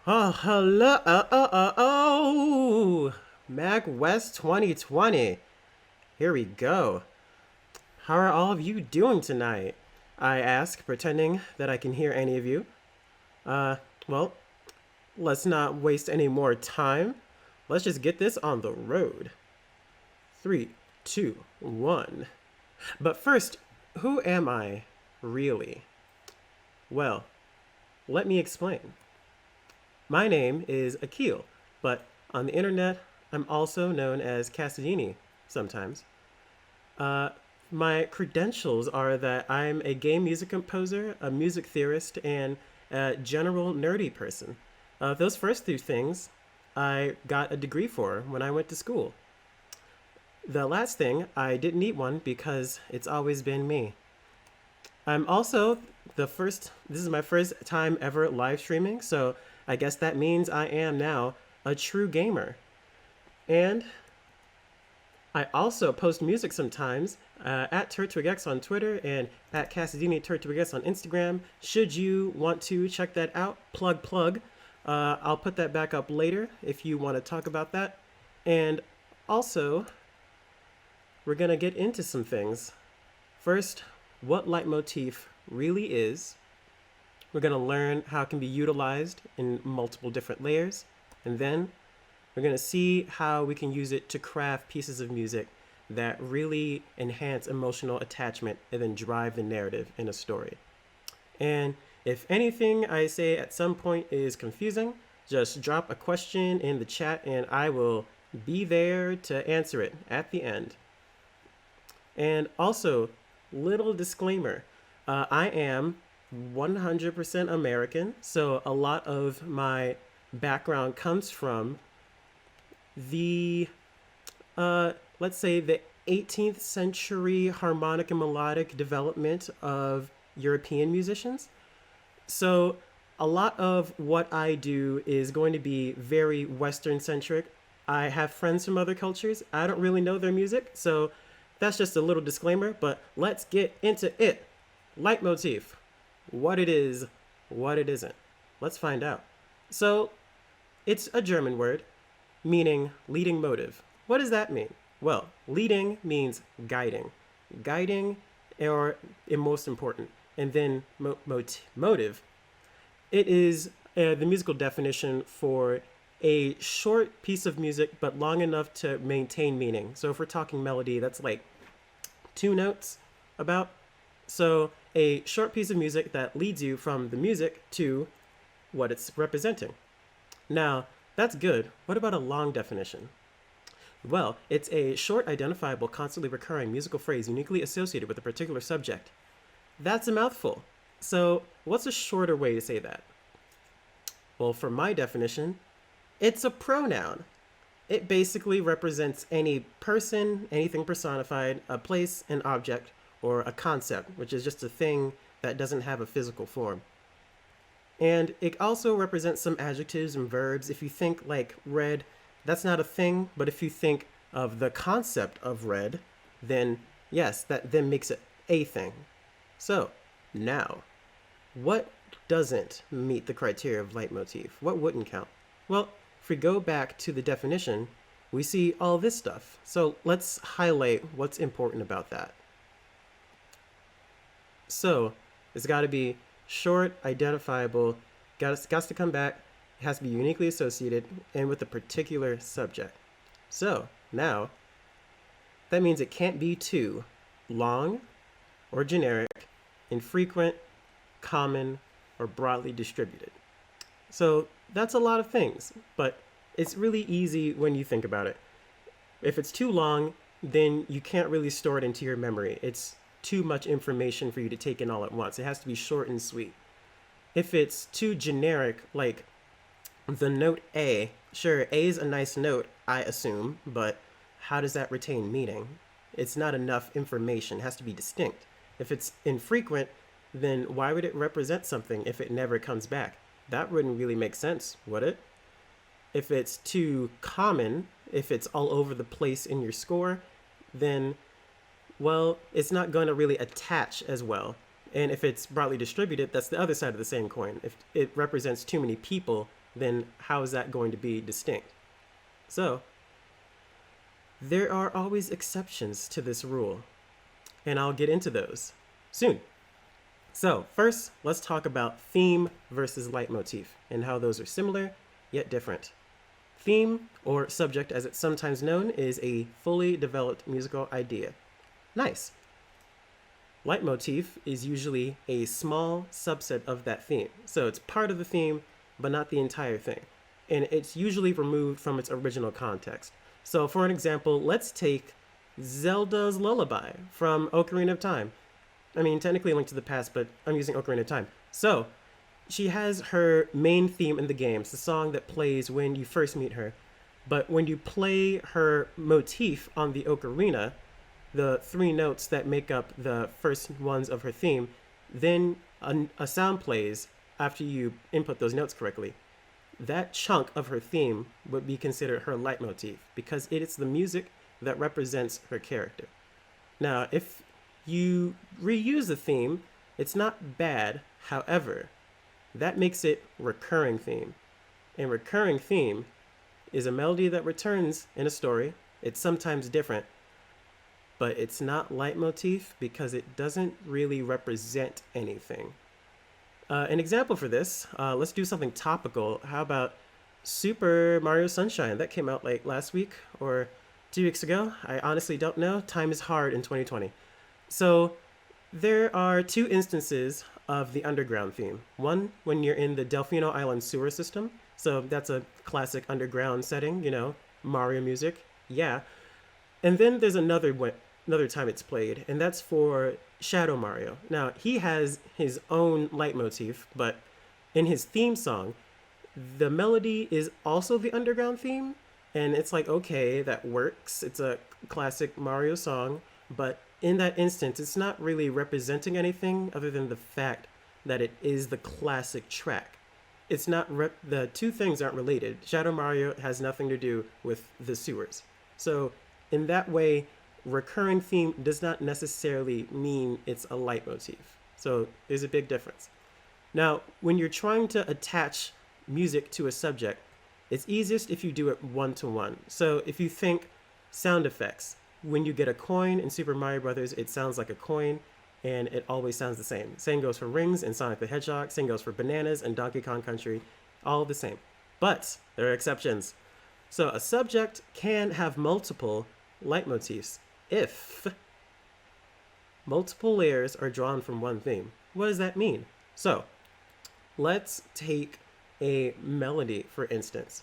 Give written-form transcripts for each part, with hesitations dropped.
Oh, hello. MAGWest 2020. Here we go. How are all of you doing tonight? I ask, pretending that I can hear any of you. Uh, well, let's not waste any more time. Let's just get this on the road. Three, two, one. But first, who am I, really? Well, let me explain. My name is Akil, but on the internet, I'm also known as Casadini sometimes. Uh, my credentials are that I'm a game music composer, a music theorist, and a general nerdy person. Those first two things I got a degree for when I went to school. The last thing, I didn't need one because it's always been me. I'm also this is my first time ever live streaming, so I guess that means I am now a true gamer. And I also post music sometimes at TurtwigX on Twitter and at Casadini TurtwigX on Instagram. Should you want to check that out, plug. I'll put that back up later if you want to talk about that. And also, we're going to get into some things. First, what leitmotif really is. We're going to learn how it can be utilized in multiple different layers. And then we're going to see how we can use it to craft pieces of music that really enhance emotional attachment and then drive the narrative in a story. And if anything I say at some point is confusing, just drop a question in the chat and I will be there to answer it at the end. And also, little disclaimer, I am 100% American, so a lot of my background comes from the, let's say, the 18th century harmonic and melodic development of European musicians. So a lot of what I do is going to be very Western centric. I have friends from other cultures. I don't really know their music, so that's just a little disclaimer, but let's get into it. Leitmotif. What it is, what it isn't. Let's find out. So, it's a German word meaning leading motive. What does that mean? Well, leading means guiding. Guiding or most important. And then motive. It is the musical definition for a short piece of music but long enough to maintain meaning. So if we're talking melody, that's like 2 notes about. So a short piece of music that leads you from the music to what it's representing. Now, that's good. What about a long definition? Well, it's a short, identifiable, constantly recurring musical phrase uniquely associated with a particular subject. That's a mouthful. So what's a shorter way to say that? Well, for my definition, it's a pronoun. It basically represents any person, anything personified, a place, an object, or a concept, which is just a thing that doesn't have a physical form. And it also represents some adjectives and verbs. If you think like red, that's not a thing, but if you think of the concept of red, then yes, that then makes it a thing. So, now, what doesn't meet the criteria of leitmotif? What wouldn't count? Well, if we go back to the definition, we see all this stuff. So let's highlight what's important about that. So it's got to be short, identifiable, got to come back, it has to be uniquely associated, and with a particular subject. So now, that means it can't be too long or generic, infrequent, common, or broadly distributed. So that's a lot of things, but it's really easy when you think about it. If it's too long, then you can't really store it into your memory. It's too much information for you to take in all at once. It has to be short and sweet. If it's too generic, like the note A, sure, A is a nice note, I assume, but how does that retain meaning? It's not enough information. It has to be distinct. If it's infrequent, then why would it represent something if it never comes back? That wouldn't really make sense, would it? If it's too common, if it's all over the place in your score, then, well, it's not going to really attach as well. And if it's broadly distributed, that's the other side of the same coin. If it represents too many people, then how is that going to be distinct? So, there are always exceptions to this rule, and I'll get into those soon. So, first, let's talk about theme versus leitmotif and how those are similar yet different. Theme, or subject as it's sometimes known, is a fully developed musical idea. Nice. Leitmotif is usually a small subset of that theme. So it's part of the theme, but not the entire thing. And it's usually removed from its original context. So for an example, let's take Zelda's Lullaby from Ocarina of Time. I mean, technically a Link to the Past, but I'm using Ocarina of Time. So she has her main theme in the game. It's the song that plays when you first meet her. But when you play her motif on the ocarina, the three notes that make up the first ones of her theme, then a sound plays after you input those notes correctly. That chunk of her theme would be considered her leitmotif because it is the music that represents her character. Now, if you reuse the theme, it's not bad. However, that makes it recurring theme. And recurring theme is a melody that returns in a story. It's sometimes different, but it's not leitmotif because it doesn't really represent anything. An example for this, let's do something topical. How about Super Mario Sunshine? That came out like last week or 2 weeks ago. I honestly don't know. Time is hard in 2020. So there are two instances of the underground theme. One, when you're in the Delfino Island sewer system. So that's a classic underground setting, Mario music. Yeah. And then there's another time it's played, and that's for Shadow Mario. Now, he has his own leitmotif, but in his theme song, the melody is also the underground theme, and it's like, okay, that works. It's a classic Mario song, but in that instance, it's not really representing anything other than the fact that it is the classic track. It's not the two things aren't related. Shadow Mario has nothing to do with the sewers. So in that way, recurring theme does not necessarily mean it's a leitmotif. So there's a big difference. Now, when you're trying to attach music to a subject, it's easiest if you do it one-to-one. So if you think sound effects, when you get a coin in Super Mario Brothers, it sounds like a coin, and it always sounds the same. Same goes for rings in Sonic the Hedgehog, same goes for bananas in Donkey Kong Country, all the same. But there are exceptions. So a subject can have multiple leitmotifs if multiple layers are drawn from one theme. What does that mean? So let's take a melody, for instance.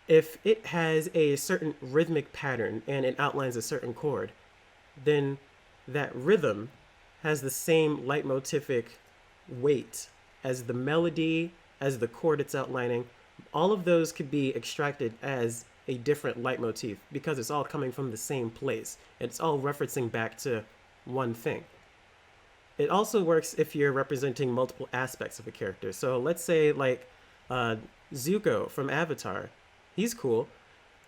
If it has a certain rhythmic pattern and it outlines a certain chord, then that rhythm has the same leitmotific weight as the melody, as the chord it's outlining. All of those could be extracted as a different leitmotif because it's all coming from the same place. It's all referencing back to one thing. It also works if you're representing multiple aspects of a character. So let's say like Zuko from Avatar. He's cool.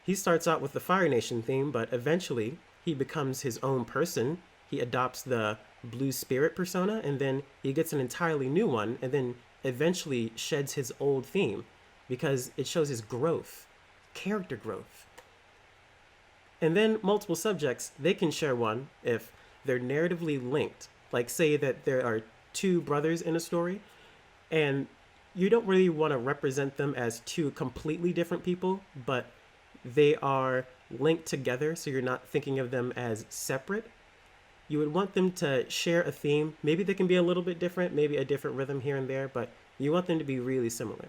He starts out with the Fire Nation theme, but eventually he becomes his own person. He adopts the Blue Spirit persona, and then he gets an entirely new one, and then eventually sheds his old theme because it shows his growth, character growth. And then multiple subjects, they can share one if they're narratively linked. Like say that there are two brothers in a story, and you don't really want to represent them as two completely different people, but they are linked together, so you're not thinking of them as separate. You would want them to share a theme. Maybe they can be a little bit different, maybe a different rhythm here and there, but you want them to be really similar.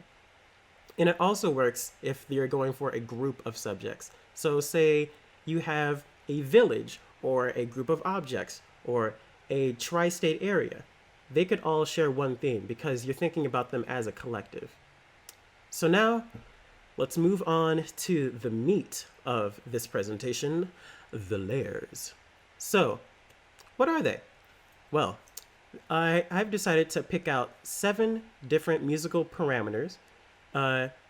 And it also works if you're going for a group of subjects. So say you have a village or a group of objects or a tri-state area. They could all share one theme because you're thinking about them as a collective. So now, let's move on to the meat of this presentation, the layers. So, what are they? Well, I've decided to pick out 7 different musical parameters,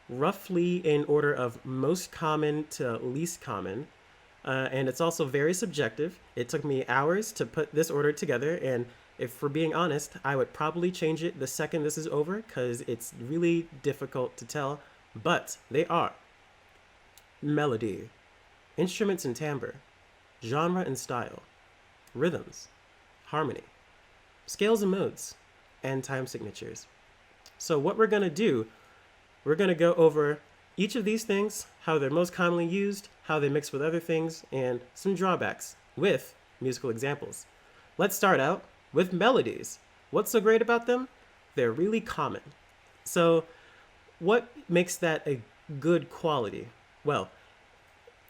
roughly in order of most common to least common, and it's also very subjective. It took me hours to put this order together, and if we're being honest, I would probably change it the second this is over because it's really difficult to tell but they are melody, instruments and timbre, genre and style, rhythms, harmony, scales and modes, and time signatures. So what we're going to do, we're going to go over each of these things, how they're most commonly used, how they mix with other things, and some drawbacks with musical examples. Let's start out with melodies. What's so great about them? They're really common. So what makes that a good quality? Well,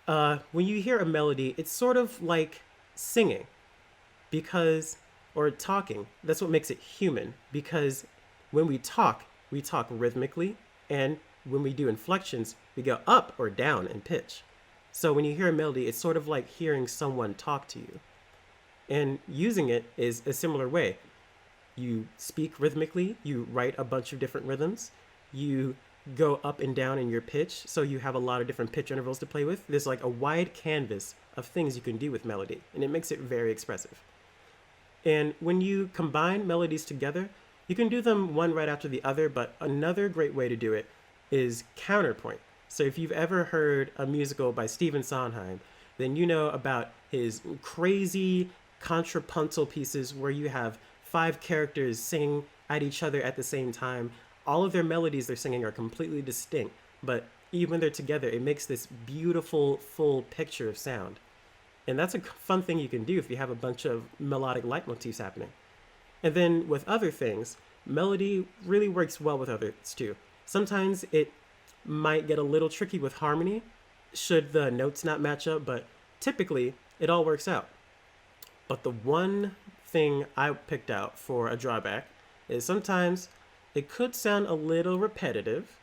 when you hear a melody, it's sort of like singing because, or talking. That's what makes it human, because when we talk rhythmically, and when we do inflections, we go up or down in pitch. So when you hear a melody, it's sort of like hearing someone talk to you. And using it is a similar way. You speak rhythmically, you write a bunch of different rhythms, you go up and down in your pitch, so you have a lot of different pitch intervals to play with. There's like a wide canvas of things you can do with melody, and it makes it very expressive. And when you combine melodies together, you can do them one right after the other, but another great way to do it is counterpoint. So if you've ever heard a musical by Stephen Sondheim, then you know about his crazy contrapuntal pieces where you have 5 characters singing at each other at the same time. All of their melodies they're singing are completely distinct, but even when they're together, it makes this beautiful, full picture of sound. And that's a fun thing you can do if you have a bunch of melodic leitmotifs happening. And then with other things, melody really works well with others too. Sometimes it might get a little tricky with harmony, should the notes not match up, but typically it all works out. But the one thing I picked out for a drawback is sometimes it could sound a little repetitive,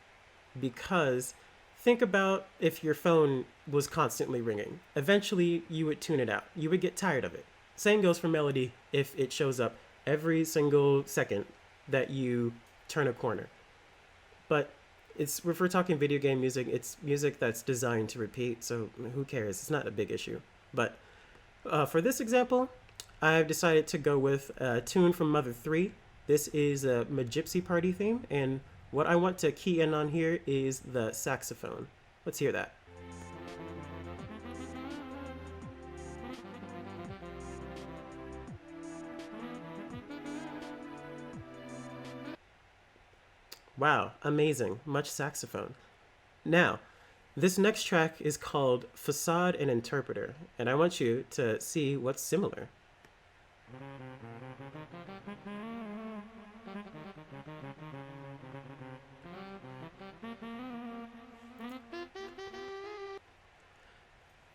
because think about if your phone was constantly ringing. Eventually you would tune it out. You would get tired of it. Same goes for melody if it shows up every single second that you turn a corner. But if we're talking video game music, it's music that's designed to repeat, so who cares? It's not a big issue. But for this example, I've decided to go with a tune from Mother 3. This is a Gypsy Party theme, and what I want to key in on here is the saxophone. Let's hear that. Wow, amazing. Much saxophone. Now, this next track is called Facade and Interpreter, and I want you to see what's similar.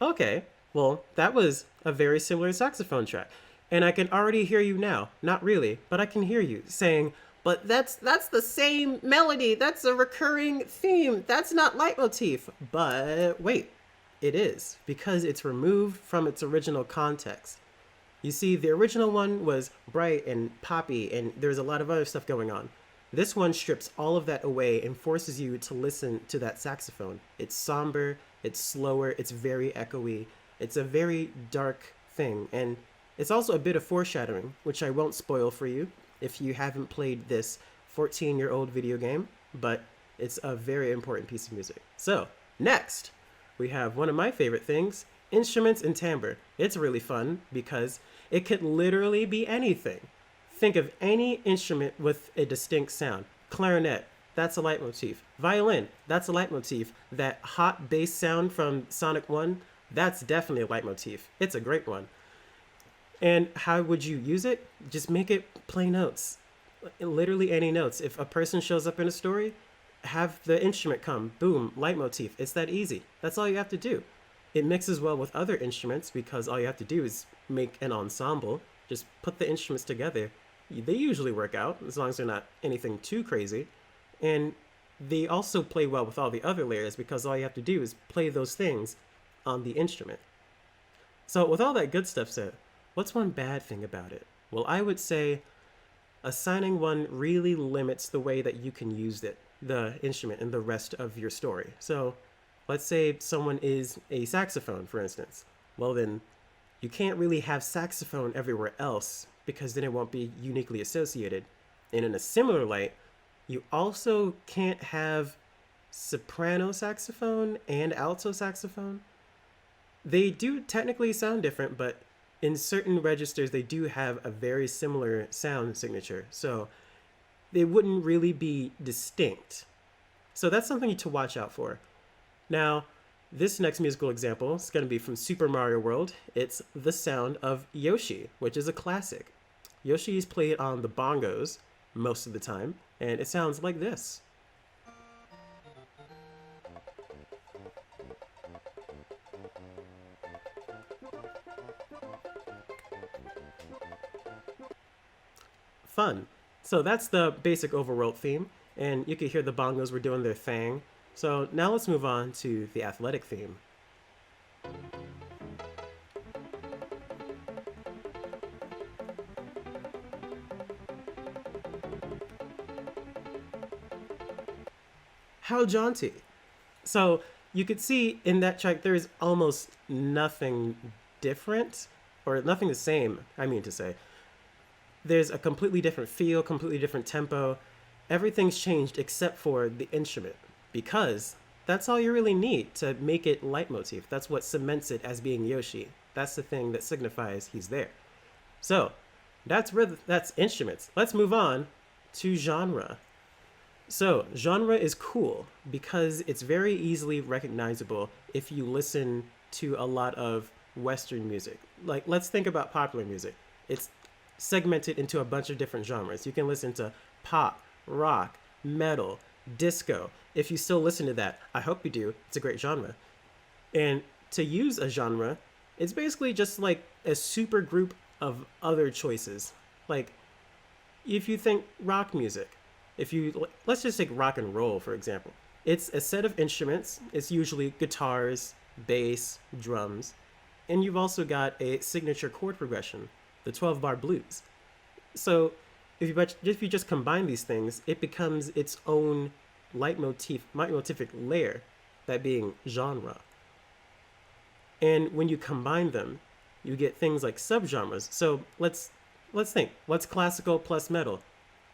Okay, well, that was a very similar saxophone track. And I can already hear you now. Not really, but I can hear you saying, but that's the same melody. That's a recurring theme. That's not leitmotif. But wait, it is, because it's removed from its original context. You see, the original one was bright and poppy, and there's a lot of other stuff going on. This one strips all of that away and forces you to listen to that saxophone. It's somber, it's slower, it's very echoey. It's a very dark thing, and it's also a bit of foreshadowing, which I won't spoil for you if you haven't played this 14-year-old video game, but it's a very important piece of music. So, next, we have one of my favorite things, instruments and timbre. It's really fun because it could literally be anything. Think of any instrument with a distinct sound. Clarinet, that's a leitmotif. Violin, that's a leitmotif. That hot bass sound from Sonic 1, that's definitely a leitmotif. It's a great one. And how would you use it? Just make it play notes. Literally any notes. If a person shows up in a story, have the instrument come. Boom, leitmotif. It's that easy. That's all you have to do. It mixes well with other instruments because all you have to do is make an ensemble. Just put the instruments together. They usually work out as long as they're not anything too crazy. And they also play well with all the other layers because all you have to do is play those things on the instrument. So with all that good stuff said, what's one bad thing about it? Well, I would say assigning one really limits the way that you can use it, the instrument, in the rest of your story. So let's say someone is a saxophone, for instance. Well, then you can't really have saxophone everywhere else because then it won't be uniquely associated. And in a similar light, you also can't have soprano saxophone and alto saxophone. They do technically sound different, but in certain registers, they do have a very similar sound signature. So they wouldn't really be distinct. So that's something to watch out for. Now, this next musical example is going to be from Super Mario World. It's the sound of Yoshi, which is a classic. Yoshi is played on the bongos most of the time, and it sounds like this. Fun. So that's the basic overworld theme, and you can hear the bongos were doing their thing. So now let's move on to the athletic theme. How jaunty. So you could see in that track there's almost nothing different, or nothing the same, I mean to say. There's a completely different feel, completely different tempo. Everything's changed except for the instrument, because that's all you really need to make it leitmotif. That's what cements it as being Yoshi. That's the thing that signifies he's there. So that's instruments. Let's move on to genre. So genre is cool because it's very easily recognizable if you listen to a lot of Western music. Like, let's think about popular music. It's segmented into a bunch of different genres. You can listen to pop, rock, metal, disco. If you still listen to that, I hope you do. It's a great genre. And to use a genre, it's basically just like a super group of other choices. Like, if you think rock music, let's just take rock and roll, for example. It's a set of instruments. It's usually guitars, bass, drums, and you've also got a signature chord progression, the 12-bar blues. So if you just combine these things, it becomes its own leitmotific layer, that being genre. And when you combine them, you get things like subgenres. So let's think. What's classical plus metal?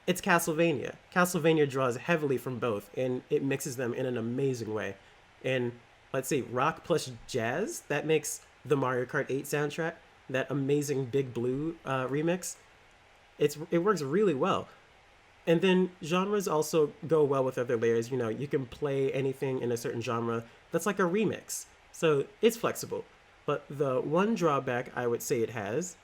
It's Castlevania. Castlevania draws heavily from both, and it mixes them in an amazing way. And let's say rock plus jazz, that makes the Mario Kart 8 soundtrack, that amazing Big Blue remix. It works really well. And then genres also go well with other layers. You know, you can play anything in a certain genre that's like a remix. So it's flexible. But the one drawback I would say it has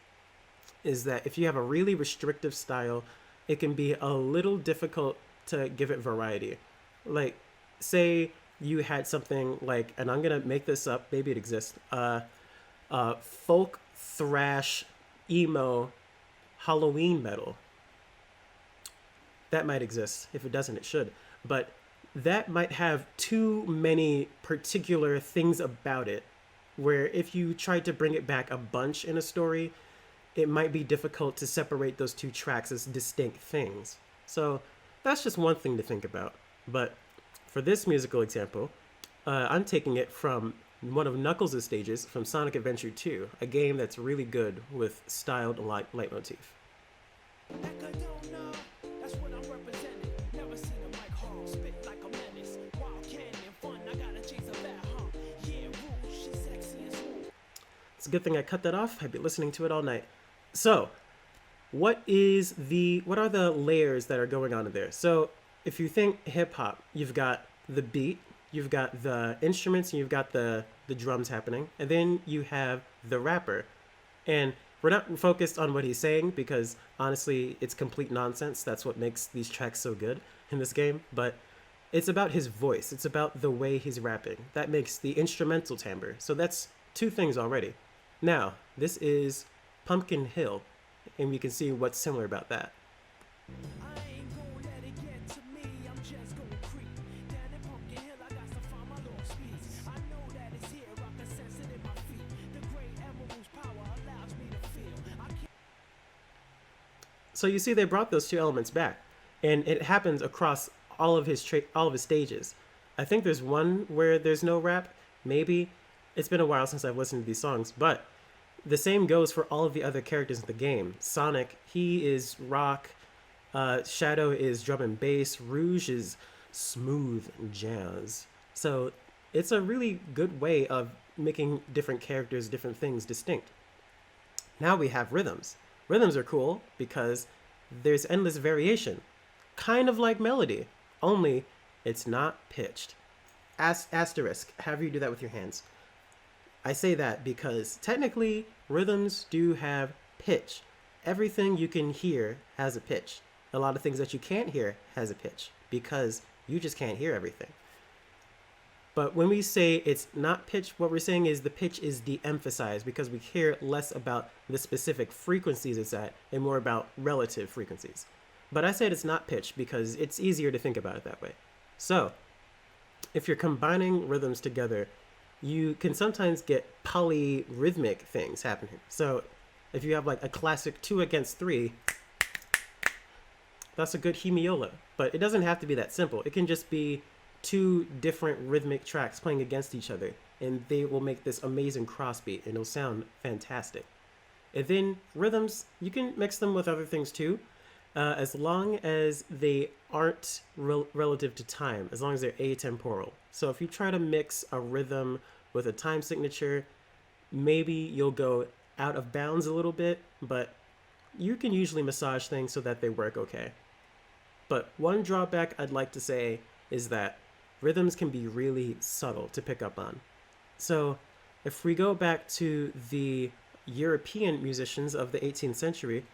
is that if you have a really restrictive style, it can be a little difficult to give it variety. Like, say you had something like, and I'm gonna make this up, maybe it exists, folk, thrash, emo, Halloween metal. That might exist. If it doesn't, it should. But that might have too many particular things about it, where if you tried to bring it back a bunch in a story, it might be difficult to separate those two tracks as distinct things. So that's just one thing to think about. But for this musical example, I'm taking it from one of Knuckles' stages from Sonic Adventure 2, a game that's really good with styled leitmotif. It's a good thing I cut that off. I'd be listening to it all night. So, what are the layers that are going on in there? So, if you think hip hop, you've got the beat, you've got the instruments, and you've got the drums happening, and then you have the rapper. And we're not focused on what he's saying because honestly, it's complete nonsense. That's what makes these tracks so good in this game. But it's about his voice. It's about the way he's rapping. That makes the instrumental timbre. So that's two things already. Now, this is Pumpkin Hill, and we can see what's similar about that. So you see they brought those two elements back, and it happens across all of his stages. I think there's one where there's no rap, maybe. It's been a while since I've listened to these songs, but the same goes for all of the other characters in the game. Sonic, he is rock. Shadow is drum and bass. Rouge is smooth jazz. So it's a really good way of making different characters, different things distinct. Now we have rhythms. Rhythms are cool because there's endless variation, kind of like melody, only it's not pitched. Asterisk, have you do that with your hands. I say that because technically rhythms do have pitch. Everything you can hear has a pitch. A lot of things that you can't hear has a pitch because you just can't hear everything. But when we say it's not pitch, what we're saying is the pitch is de-emphasized because we care less about the specific frequencies it's at and more about relative frequencies. But I said it's not pitch because it's easier to think about it that way. So, if you're combining rhythms together, you can sometimes get polyrhythmic things happening. So, if you have like a classic 2 against 3, that's a good hemiola. But it doesn't have to be that simple. It can just be two different rhythmic tracks playing against each other, and they will make this amazing crossbeat, and it'll sound fantastic. And then rhythms, you can mix them with other things too, as long as they aren't relative to time, as long as they're atemporal. So if you try to mix a rhythm with a time signature, maybe you'll go out of bounds a little bit, but you can usually massage things so that they work okay. But one drawback I'd like to say is that rhythms can be really subtle to pick up on. So if we go back to the European musicians of the 18th century,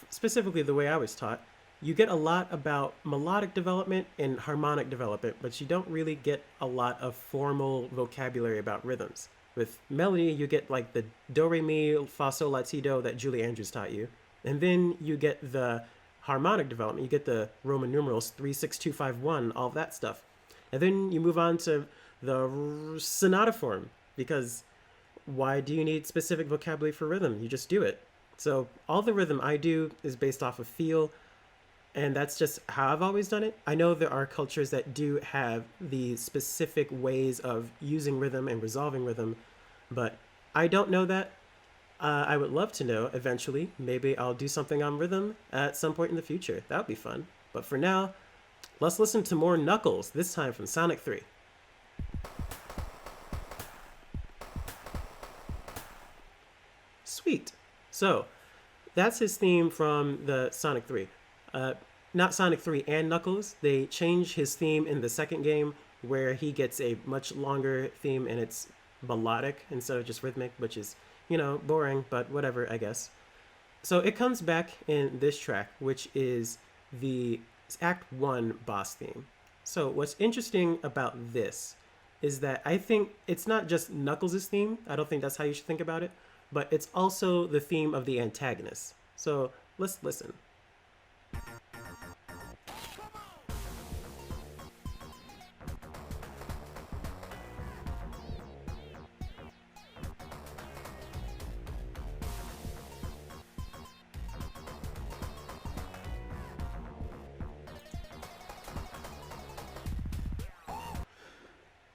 specifically the way I was taught, you get a lot about melodic development and harmonic development, but you don't really get a lot of formal vocabulary about rhythms. With melody, you get like the do, re, mi, fa, sol, la, ti, do that Julie Andrews taught you. And then you get the harmonic development. You get the Roman numerals 3, 6, 2, 5, 1, all of that stuff. And then you move on to the sonata form, because why do you need specific vocabulary for rhythm? You just do it. So all the rhythm I do is based off of feel, and that's just how I've always done it. I know there are cultures that do have the specific ways of using rhythm and resolving rhythm, but I don't know that. I would love to know eventually. Maybe I'll do something on rhythm at some point in the future. That would be fun. But for now, let's listen to more Knuckles, this time from Sonic 3. Sweet. So, that's his theme from the Sonic 3. Not Sonic 3 and Knuckles. They change his theme in the second game where he gets a much longer theme and it's melodic instead of just rhythmic, which is, boring, but whatever, I guess. So it comes back in this track, which is the Act 1 boss theme. So what's interesting about this is that I think it's not just Knuckles' theme. I don't think that's how you should think about it, but it's also the theme of the antagonist. So let's listen.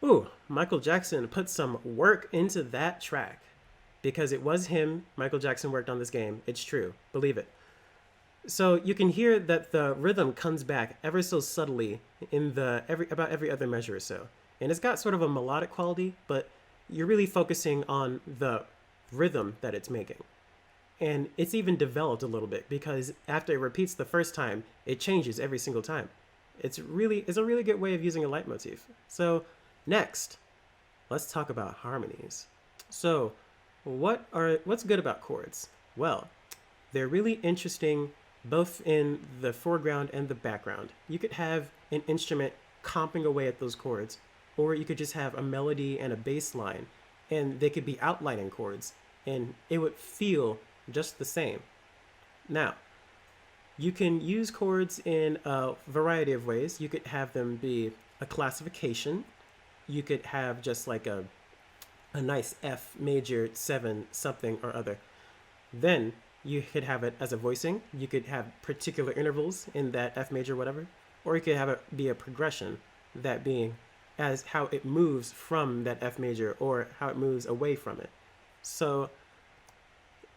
Ooh, Michael Jackson put some work into that track. Because it was him, Michael Jackson worked on this game. It's true. Believe it. So you can hear that the rhythm comes back ever so subtly in about every other measure or so. And it's got sort of a melodic quality, but you're really focusing on the rhythm that it's making. And it's even developed a little bit because after it repeats the first time, it changes every single time. It's a really good way of using a leitmotif. So next, let's talk about harmonies. So what's good about chords? Well, they're really interesting both in the foreground and the background. You could have an instrument comping away at those chords, or you could just have a melody and a bass line, and they could be outlining chords, and it would feel just the same. Now, you can use chords in a variety of ways. You could have them be a classification. You could have just like a nice F major 7 something or other. Then you could have it as a voicing. You could have particular intervals in that F major whatever, or you could have it be a progression, that being as how it moves from that F major or how it moves away from it. So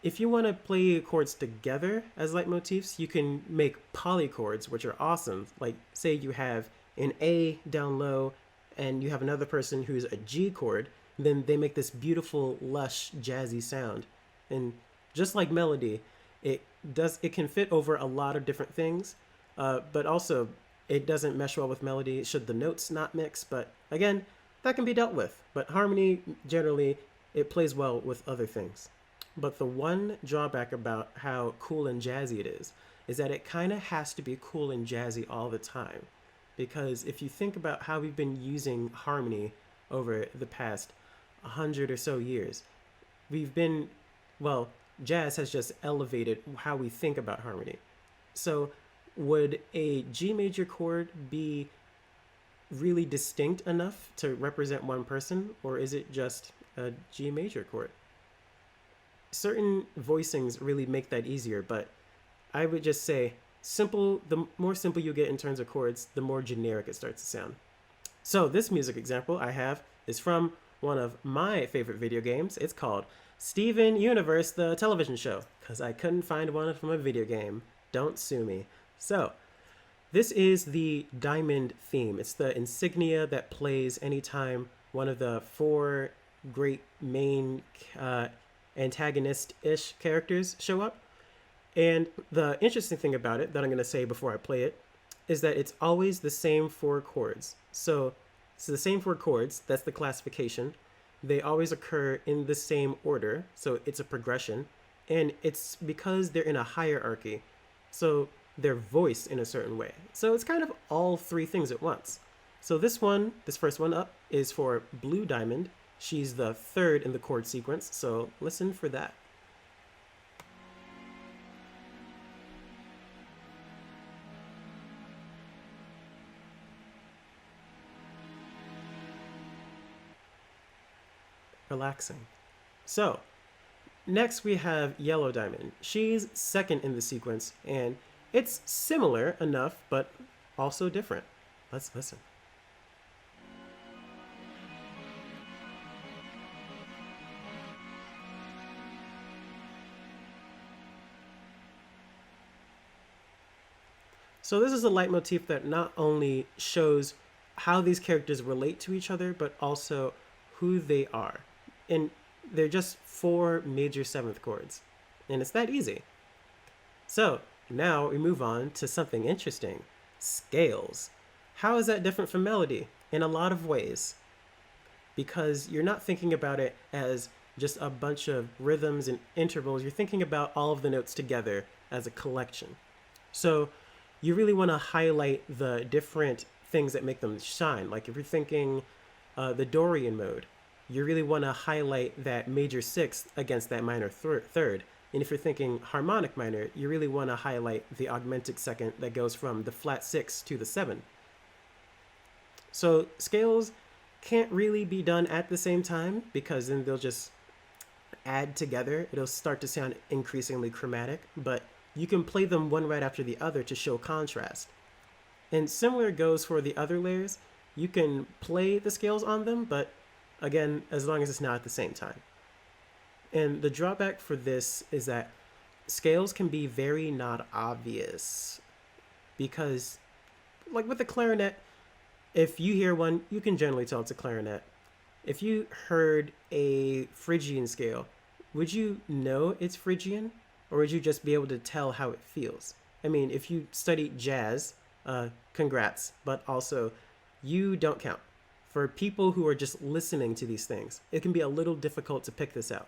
if you want to play chords together as leitmotifs, you can make polychords, which are awesome. Like say you have an A down low and you have another person who's a G chord, then they make this beautiful, lush, jazzy sound. And just like melody, it can fit over a lot of different things, but also it doesn't mesh well with melody should the notes not mix. But again, that can be dealt with. But harmony, generally, it plays well with other things. But the one drawback about how cool and jazzy it is that it kind of has to be cool and jazzy all the time. Because if you think about how we've been using harmony over the past 100 or so years, we've been, well, jazz has just elevated how we think about harmony. So would a G major chord be really distinct enough to represent one person, or is it just a G major chord? Certain voicings really make that easier, but I would just say simple, the more simple you get in terms of chords, the more generic it starts to sound. So this music example I have is from one of my favorite video games. It's called Steven Universe, the television show, because I couldn't find one from a video game. Don't sue me. So this is the diamond theme. It's the insignia that plays anytime one of the four great main antagonist-ish characters show up. And the interesting thing about it that I'm going to say before I play it is that it's always the same four chords. So it's the same four chords. That's the classification. They always occur in the same order. So it's a progression. And it's because they're in a hierarchy. So they're voiced in a certain way. So it's kind of all three things at once. So this first one up is for Blue Diamond. She's the third in the chord sequence. So listen for that. Relaxing. So next we have Yellow Diamond. She's second in the sequence, and it's similar enough, but also different. Let's listen. So this is a leitmotif that not only shows how these characters relate to each other, but also who they are. And they're just four major seventh chords. And it's that easy. So now we move on to something interesting. Scales. How is that different from melody? In a lot of ways. Because you're not thinking about it as just a bunch of rhythms and intervals. You're thinking about all of the notes together as a collection. So you really want to highlight the different things that make them shine. Like if you're thinking the Dorian mode, you really want to highlight that major sixth against that minor third. And if you're thinking harmonic minor, you really want to highlight the augmented second that goes from the flat six to the seven. So scales can't really be done at the same time because then they'll just add together. It'll start to sound increasingly chromatic, but you can play them one right after the other to show contrast. And similar goes for the other layers. You can play the scales on them, but again, as long as it's not at the same time. And the drawback for this is that scales can be very not obvious because, like with the clarinet, if you hear one, you can generally tell it's a clarinet. If you heard a Phrygian scale, would you know it's Phrygian? Or would you just be able to tell how it feels? I mean, if you study jazz, congrats, but also you don't count. For people who are just listening to these things, it can be a little difficult to pick this out.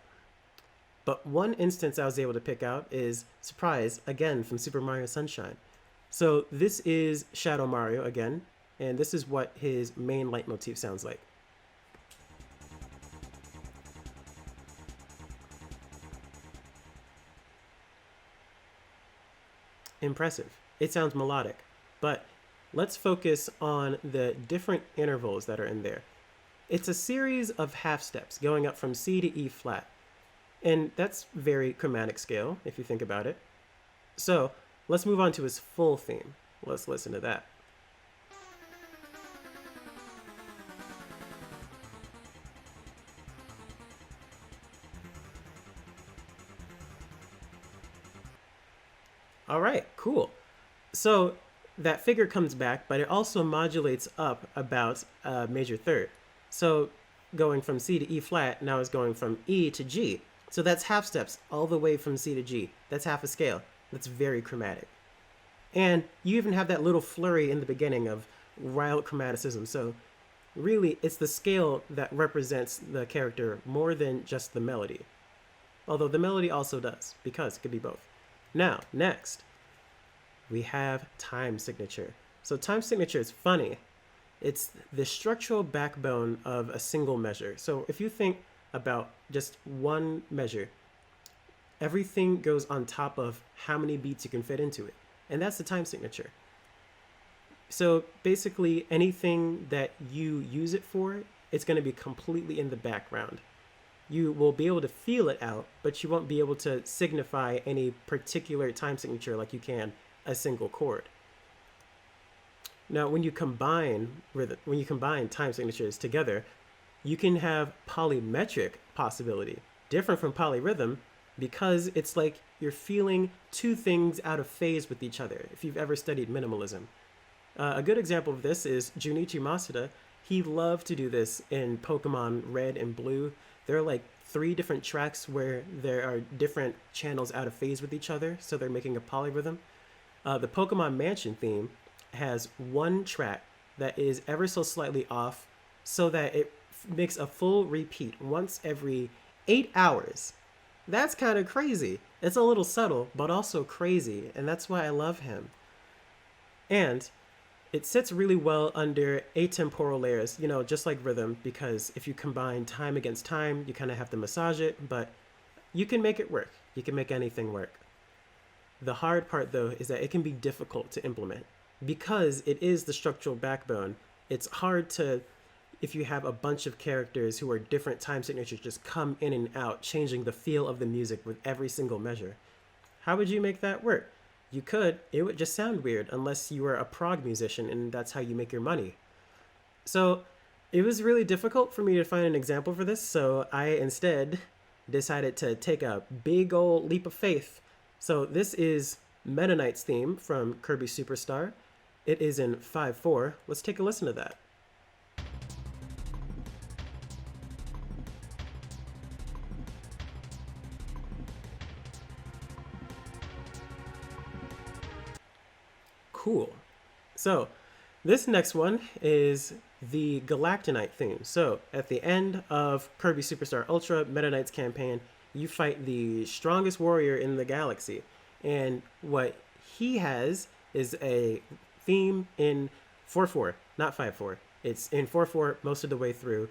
But one instance I was able to pick out is, surprise, again, from Super Mario Sunshine. So this is Shadow Mario again, and this is what his main leitmotif sounds like. Impressive. It sounds melodic, but let's focus on the different intervals that are in there. It's a series of half steps going up from C to E flat. And that's very chromatic scale, if you think about it. So let's move on to his full theme. Let's listen to that. All right, cool. So that figure comes back, but it also modulates up about a major third. So going from C to E flat now is going from E to G. So that's half steps all the way from C to G. That's half a scale. That's very chromatic. And you even have that little flurry in the beginning of wild chromaticism. So really, it's the scale that represents the character more than just the melody. Although the melody also does, because it could be both. Now, next, we have time signature. So time signature is funny. It's the structural backbone of a single measure. So if you think about just one measure, everything goes on top of how many beats you can fit into it. And that's the time signature. So basically, anything that you use it for, it's going to be completely in the background. You will be able to feel it out, but you won't be able to signify any particular time signature like you can a single chord. Now, when you combine time signatures together, you can have polymetric possibility, different from polyrhythm, because it's like you're feeling two things out of phase with each other, if you've ever studied minimalism. A good example of this is Junichi Masuda. He loved to do this in Pokemon Red and Blue. There are like 3 different tracks where there are different channels out of phase with each other, so they're making a polyrhythm. The Pokemon Mansion theme has one track that is ever so slightly off, so that it makes a full repeat once every 8 hours. That's kind of crazy. It's a little subtle, but also crazy, and that's why I love him. And it sits really well under atemporal layers, just like rhythm, because if you combine time against time, you kind of have to massage it, but you can make it work. You can make anything work. The hard part, though, is that it can be difficult to implement. Because it is the structural backbone, it's hard to, if you have a bunch of characters who are different time signatures, just come in and out, changing the feel of the music with every single measure. How would you make that work? You could, it would just sound weird unless you were a prog musician and that's how you make your money. So it was really difficult for me to find an example for this, so I instead decided to take a big old leap of faith. So this is Meta Knight's theme from Kirby Superstar. It is in 5/4. Let's take a listen to that. Cool. So this next one is the Galactonite theme. So at the end of Kirby Superstar Ultra, Meta Knight's campaign, you fight the strongest warrior in the galaxy. And what he has is a theme in 4/4, not 5/4. It's in 4/4 most of the way through.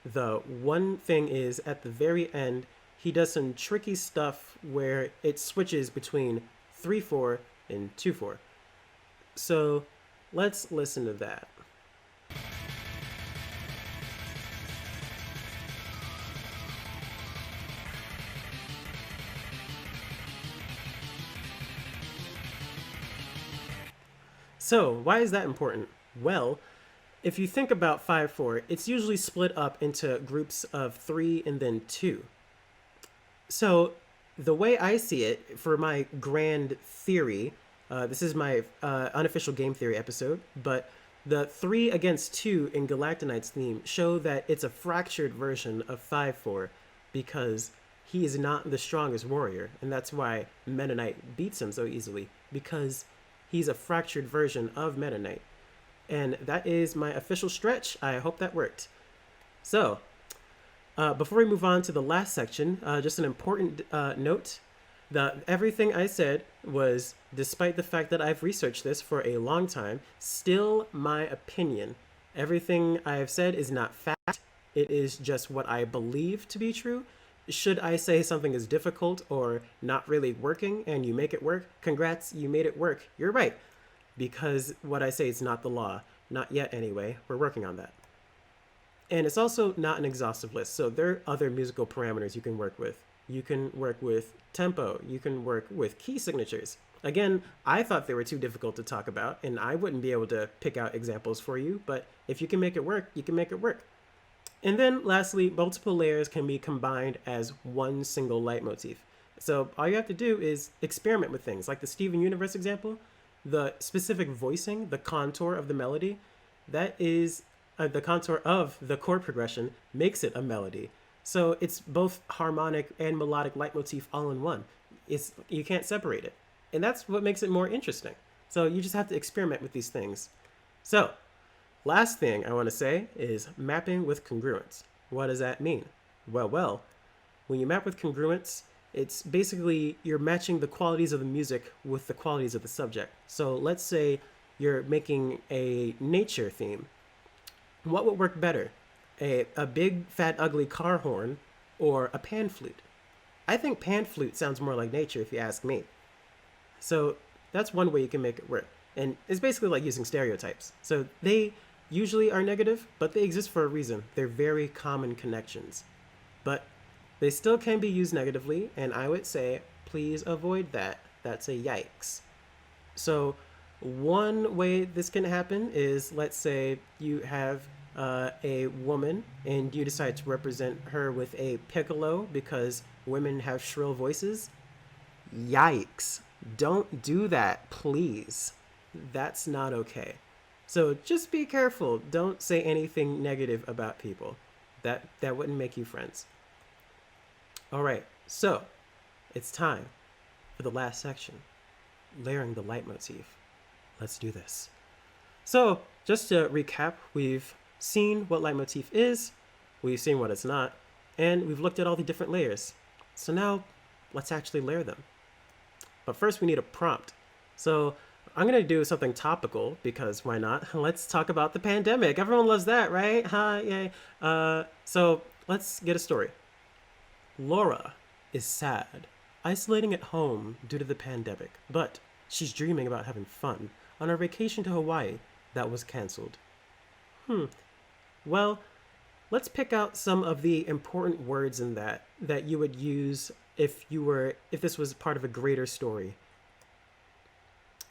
The one thing is at the very end, he does some tricky stuff where it switches between 3/4 and 2/4. So let's listen to that. So why is that important? Well, if you think about 5/4, it's usually split up into groups of 3 and then 2. So the way I see it, for my grand theory, this is my unofficial game theory episode, but the 3 against 2 in Galactonite's theme show that it's a fractured version of 5/4 because he is not the strongest warrior, and that's why Meta Knight beats him so easily, because he's a fractured version of Meta Knight. And that is my official stretch. I hope that worked. So, before we move on to the last section, just an important note. Everything I said was, despite the fact that I've researched this for a long time, still my opinion. Everything I have said is not fact. It is just what I believe to be true. Should I say something is difficult or not really working and you make it work, congrats, you made it work. You're right. Because what I say is not the law. Not yet anyway. We're working on that. And it's also not an exhaustive list. So there are other musical parameters you can work with. You can work with tempo. You can work with key signatures. Again, I thought they were too difficult to talk about, and I wouldn't be able to pick out examples for you, but if you can make it work, you can make it work. And then lastly, multiple layers can be combined as one single leitmotif. So all you have to do is experiment with things, like the Steven Universe example. the specific voicing, the contour of the melody, that is the contour of the chord progression makes it a melody. So it's both harmonic and melodic leitmotif all in one. It's you can't separate it, and that's what makes it more interesting. So you just have to experiment with these things. So, last thing I want to say is mapping with congruence. What does that mean? Well, when you map with congruence, it's basically you're matching the qualities of the music with the qualities of the subject. So let's say you're making a nature theme. What would work better? A big, fat, ugly car horn or a pan flute? I think pan flute sounds more like nature if you ask me. So that's one way you can make it work. And it's basically like using stereotypes. So they usually are negative, but they exist for a reason. They're very common connections. But they still can be used negatively, and I would say please avoid that. That's a yikes. So one way this can happen is, let's say you have a woman and you decide to represent her with a piccolo because women have shrill voices. Yikes. Don't do that, please. That's not okay. So just be careful. Don't say anything negative about people. That wouldn't make you friends. All right, so it's time for the last section, layering the leitmotif. Let's do this. So just to recap, we've seen what leitmotif is, we've seen what it's not, and we've looked at all the different layers. So now let's actually layer them. But first we need a prompt. So I'm gonna do something topical because why not? Let's talk about the pandemic. Everyone loves that, right? Huh, yay. So let's get a story. Laura is sad, isolating at home due to the pandemic, but she's dreaming about having fun on her vacation to Hawaii that was canceled. Well, let's pick out some of the important words in that you would use if this was part of a greater story.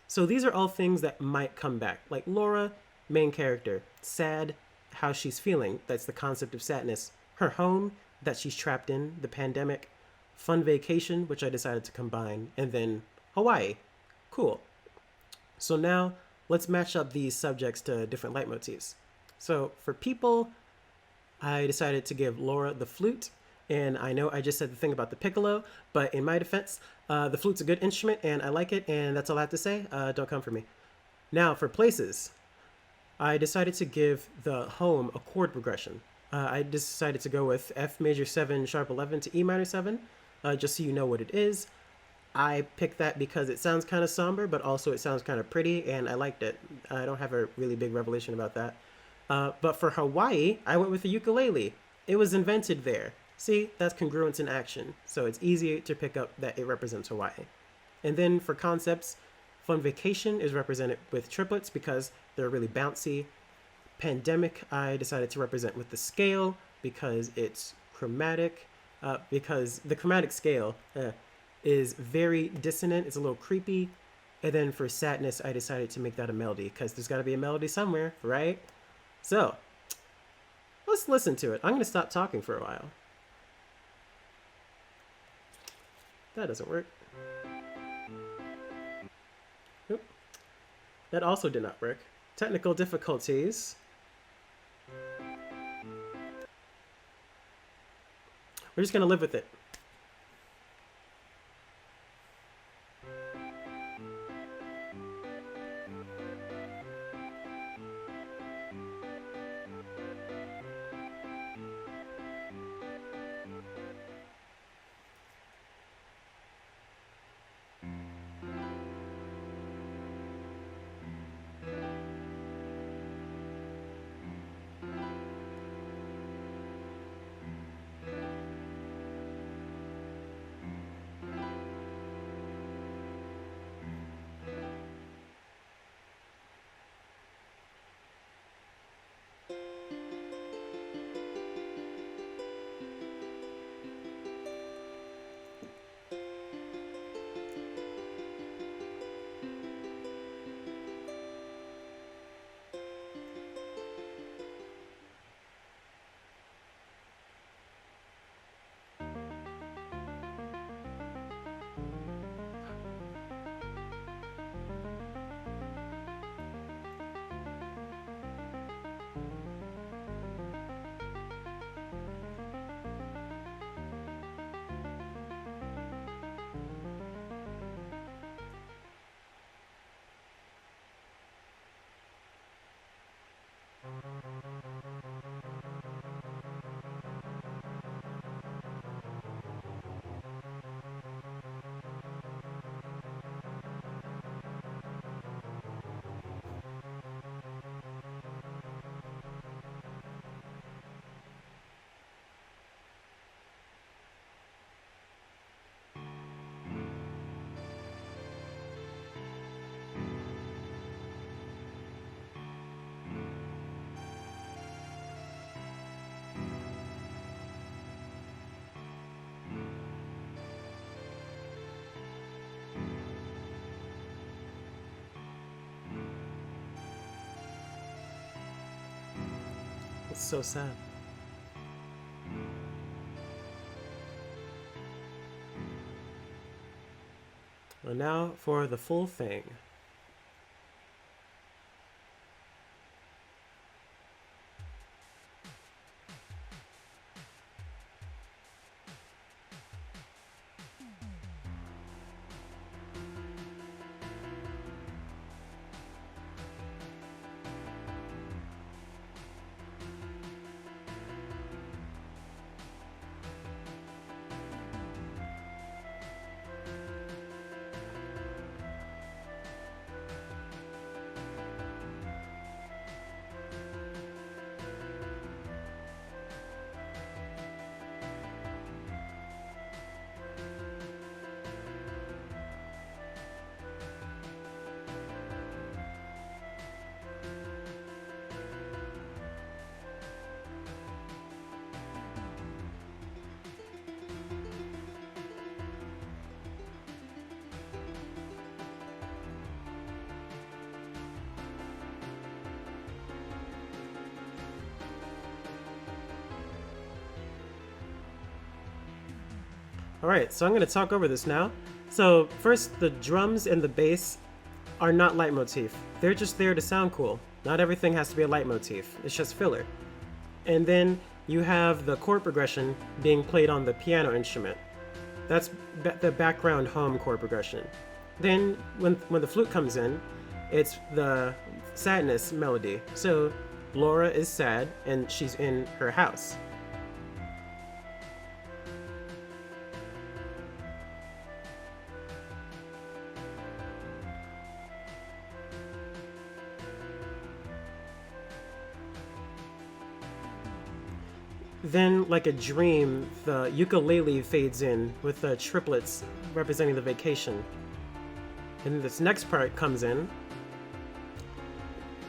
So these are all things that might come back, like Laura, main character, sad, how she's feeling, that's the concept of sadness, her home, that she's trapped in, the pandemic, fun vacation, which I decided to combine, and then Hawaii. Cool. So now let's match up these subjects to different leitmotifs. So for people, I decided to give Laura the flute, and I know I just said the thing about the piccolo, but in my defense, the flute's a good instrument, and I like it, and that's all I have to say. Don't come for me. Now for places, I decided to give the home a chord progression. I decided to go with F major 7 sharp 11 to E minor 7, just so you know what it is. I picked that because it sounds kind of somber, but also it sounds kind of pretty, and I liked it. I don't have a really big revelation about that. But for Hawaii, I went with the ukulele. It was invented there. See, that's congruence in action, so it's easy to pick up that it represents Hawaii. And then for concepts, fun vacation is represented with triplets because they're really bouncy. Pandemic, I decided to represent with the scale because it's chromatic, because the chromatic scale is very dissonant, it's a little creepy. And then for sadness, I decided to make that a melody because there's got to be a melody somewhere, right? So let's listen to it. I'm going to stop talking for a while. That doesn't work. Oop. That also did not work. Technical difficulties. We're just going to live with it. It's so sad. Well, now for the full thing. Alright, so I'm going to talk over this now. So first, the drums and the bass are not leitmotif. They're just there to sound cool. Not everything has to be a leitmotif. It's just filler. And then you have the chord progression being played on the piano instrument. That's the background hum chord progression. Then when the flute comes in, it's the sadness melody. So Laura is sad and she's in her house. Then, like a dream, the ukulele fades in with the triplets representing the vacation. And this next part comes in.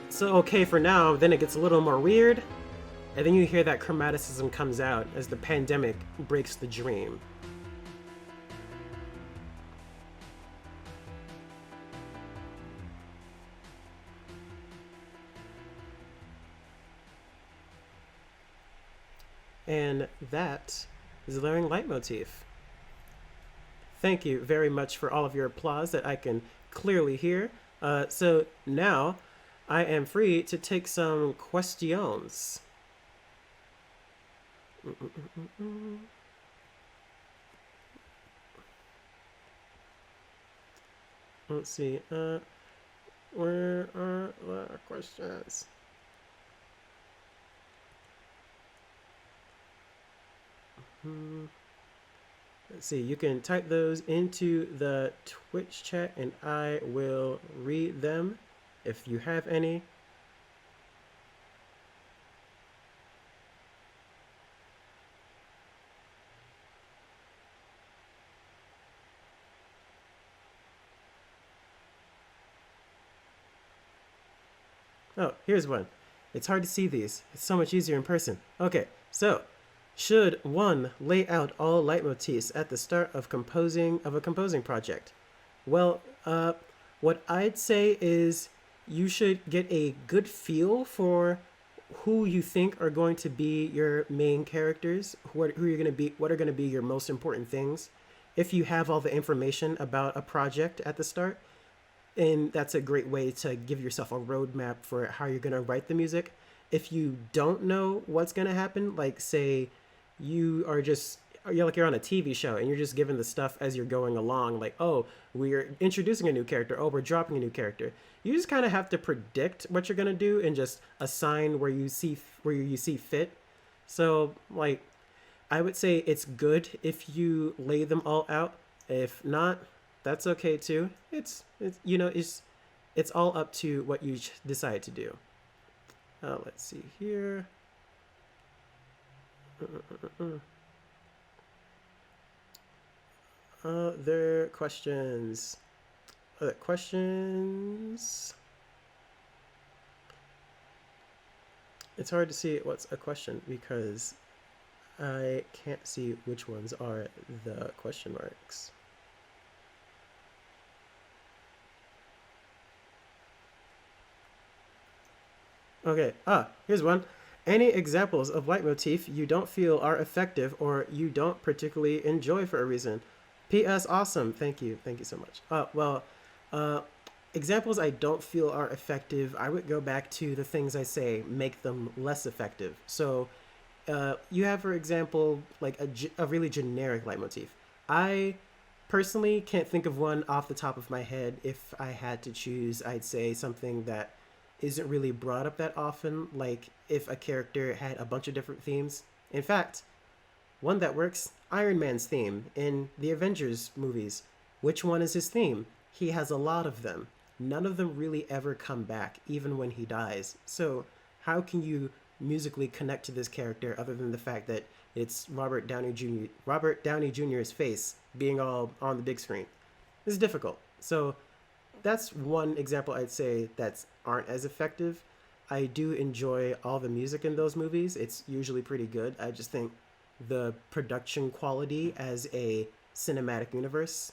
So okay for now, then it gets a little more weird, and then you hear that chromaticism comes out as the pandemic breaks the dream. And that is the layering leitmotif. Thank you very much for all of your applause that I can clearly hear. So now I am free to take some questions. Let's see. Where are the questions? Let's see, you can type those into the Twitch chat and I will read them if you have any. Oh, here's one. It's hard to see these. It's so much easier in person. Okay, so should one lay out all leitmotifs at the start of a composing project? Well, what I'd say is you should get a good feel for who you think are going to be your main characters, who are going to be, what are going to be your most important things. If you have all the information about a project at the start, and that's a great way to give yourself a roadmap for how you're going to write the music. If you don't know what's going to happen, like say you're on a TV show and you're just given the stuff as you're going along, like, oh, we're introducing a new character, oh, we're dropping a new character. You just kind of have to predict what you're going to do and just assign where you see fit. So, like, I would say it's good if you lay them all out. If not, that's okay too. It's all up to what you decide to do. Let's see here. Other questions. Other questions. It's hard to see what's a question because I can't see which ones are the question marks. Okay, here's one. Any examples of leitmotif you don't feel are effective or you don't particularly enjoy for a reason? P.S. Awesome. Thank you. Thank you so much. Uh, examples I don't feel are effective, I would go back to the things I say make them less effective. So you have, for example, like a really generic leitmotif. I personally can't think of one off the top of my head. If I had to choose, I'd say something that isn't really brought up that often, like if a character had a bunch of different themes. In fact, one that works, Iron Man's theme in the Avengers movies. Which one is his theme? He has a lot of them. None of them really ever come back, even when he dies. So, how can you musically connect to this character other than the fact that it's Robert Downey Jr.'s face being all on the big screen? It's difficult. So, that's one example I'd say that aren't as effective. I do enjoy all the music in those movies. It's usually pretty good. I just think the production quality as a cinematic universe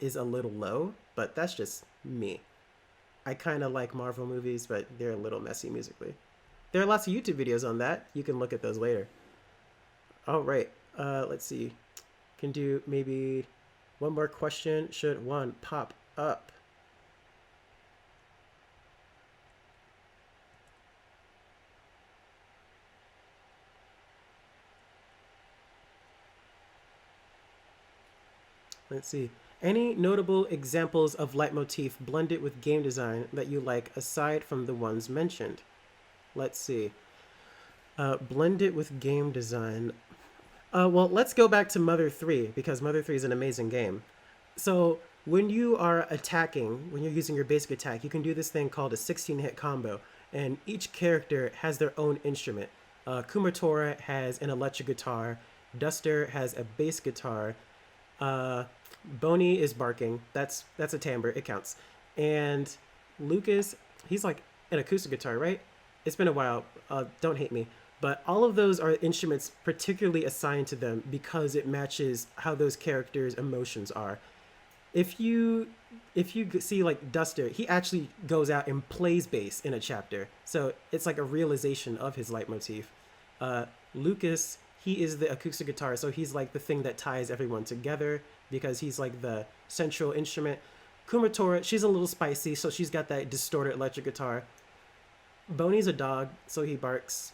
is a little low, but that's just me. I kind of like Marvel movies, but they're a little messy musically. There are lots of YouTube videos on that. You can look at those later. All right. Let's see. Can do maybe one more question. Should one pop up? Let's see. Any notable examples of leitmotif blended with game design that you like aside from the ones mentioned? Let's see. Blended with game design. Well, let's go back to Mother 3 because Mother 3 is an amazing game. So when you are attacking, when you're using your basic attack, you can do this thing called a 16-hit combo, and each character has their own instrument. Kumatora has an electric guitar, Duster has a bass guitar, Boney is barking. That's a timbre. It counts. And Lucas, he's like an acoustic guitar, right? It's been a while. Don't hate me. But all of those are instruments particularly assigned to them because it matches how those characters' emotions are. If you see like Duster, he actually goes out and plays bass in a chapter. So it's like a realization of his leitmotif. Lucas, he is the acoustic guitar, so he's like the thing that ties everyone together because he's like the central instrument. Kumatora, she's a little spicy, so she's got that distorted electric guitar. Boney's a dog, so he barks.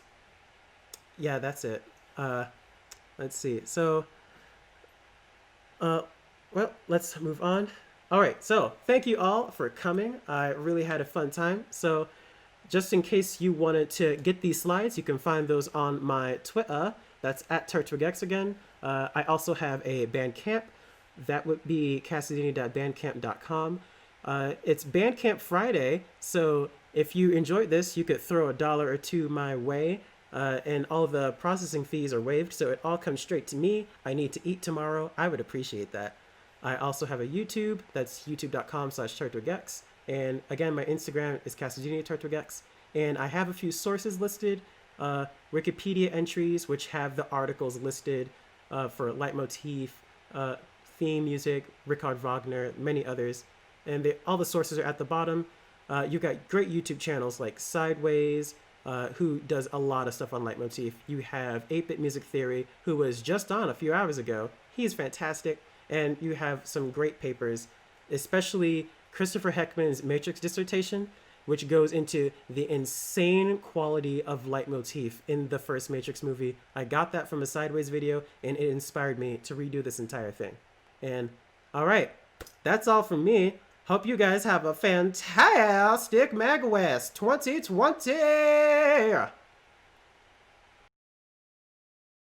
Yeah, that's it. Let's see. So, well, let's move on. All right, so thank you all for coming. I really had a fun time. So, just in case you wanted to get these slides, you can find those on my Twitter. That's at TurtwigX again. I also have a Bandcamp. That would be cassadini.bandcamp.com. It's Bandcamp Friday, so if you enjoyed this, you could throw $1 or $2 my way, and all the processing fees are waived, so it all comes straight to me. I need to eat tomorrow. I would appreciate that. I also have a YouTube. That's youtube.com/TurtwigX. And again, my Instagram is CassadiniTurtwigX. And I have a few sources listed, Wikipedia entries, which have the articles listed for leitmotif, theme music, Richard Wagner, many others. And all the sources are at the bottom. You've got great YouTube channels like Sideways, who does a lot of stuff on leitmotif. You have 8-Bit Music Theory, who was just on a few hours ago. He's fantastic. And you have some great papers, especially Christopher Heckman's Matrix dissertation, which goes into the insane quality of leitmotif in the first Matrix movie. I got that from a Sideways video, and it inspired me to redo this entire thing. And all right, that's all from me. Hope you guys have a fantastic MAGWest 2020!